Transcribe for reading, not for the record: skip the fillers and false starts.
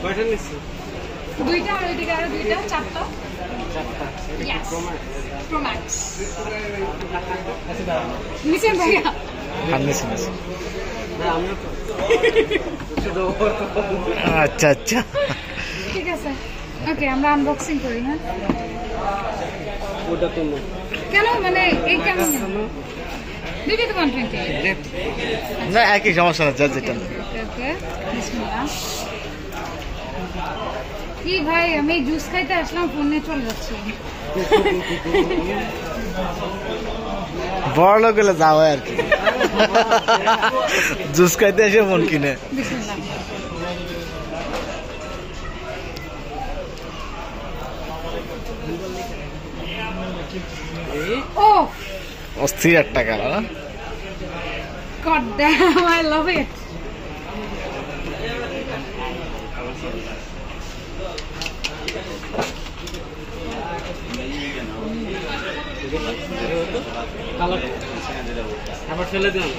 কয়টা নিচ্ছি? দুইটা আর ওইদিকে আরো দুইটা, চারটা। Yes. Pro Max. নিছেন ভাইয়া? নিছি। আচ্ছা আচ্ছা, ঠিক আছে, ওকে আমরা আনবক্সিং করি। হ্যাঁ, ওটা তো কেন মানে এই কেমন দুইটা তো 120 না, একই সমস্যা না, যা যেটা। ওকে বিসমিল্লাহ। কি ভাই, আমি জুস খাইতে আসলাম, ফোন নিয়ে চলে যাচ্ছি। বড় লোক গেলে যাও আর কি, জুস খাইতে এসে ফোন কিনে। বিসমিল্লাহ। ও অস্থির একটা colour. God damn, I love it. আবার ফেলে দিলাম।